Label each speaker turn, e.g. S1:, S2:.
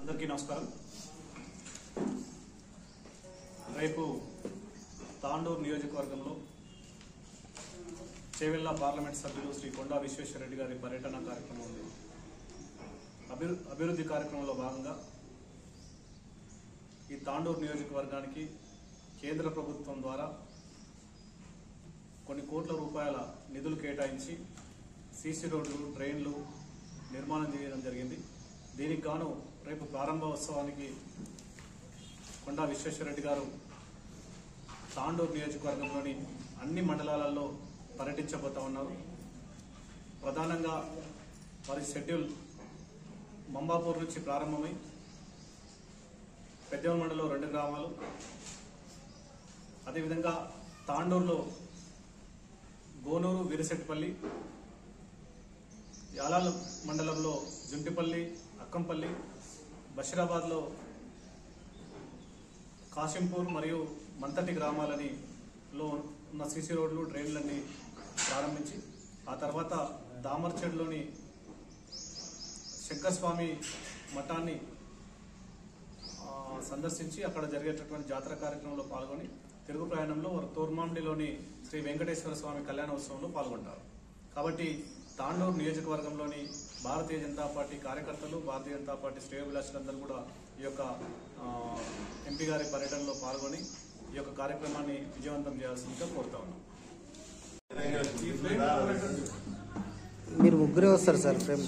S1: అందరికీ నమస్కారం. రేపు తాండూరు నియోజకవర్గంలో చేవెళ్ల పార్లమెంట్ సభ్యులు శ్రీ కొండా విశ్వేశ్వరరెడ్డి గారి పర్యటన కార్యక్రమం ఉంది. అభివృద్ధి కార్యక్రమంలో భాగంగా ఈ తాండూరు నియోజకవర్గానికి కేంద్ర ప్రభుత్వం ద్వారా కొన్ని కోట్ల రూపాయల నిధులు కేటాయించి సీసీ రోడ్లు, ట్రైన్లు నిర్మాణం చేయడం జరిగింది. దీనికి గాను రేపు ప్రారంభోత్సవానికి కొండా విశ్వేశ్వరరెడ్డి గారు తాండూరు నియోజకవర్గంలోని అన్ని మండలాలలో పర్యటించబోతా ఉన్నారు. ప్రధానంగా వారి షెడ్యూల్ మంబాపూర్ నుంచి ప్రారంభమై పెద్దవల్ మండలంలో 2 గ్రామాలు, అదేవిధంగా తాండూరులో గోనూరు, వీరశెట్టిపల్లి, యాలాల మండలంలో జుంటిపల్లి, అక్కంపల్లి, బషీరాబాద్లో కాశింపూర్ మరియు మంతటి గ్రామాలలో ఉన్న సీసీ రోడ్లు, డ్రైన్లన్నీ ప్రారంభించి ఆ తర్వాత దామర్చెడ్లోని శంకరస్వామి మఠాన్ని సందర్శించి అక్కడ జరిగేటటువంటి జాతర కార్యక్రమంలో పాల్గొని తిరుగు ప్రయాణంలో వారు తోర్మాండిలోని శ్రీ వెంకటేశ్వర స్వామి కళ్యాణోత్సవంలో పాల్గొంటారు. కాబట్టి తాండూరు నియోజకవర్గంలోని భారతీయ జనతా పార్టీ కార్యకర్తలు, భారతీయ జనతా పార్టీ శ్రేయోభిలాషులందరూ కూడా ఈ యొక్క ఎంపీ గారి పర్యటనలో పాల్గొని ఈ యొక్క కార్యక్రమాన్ని విజయవంతం చేయాల్సిందిగా కోరుతా ఉన్నాం.
S2: మీరు ముగ్గురే వస్తారు సార్ ఫ్రేమ్.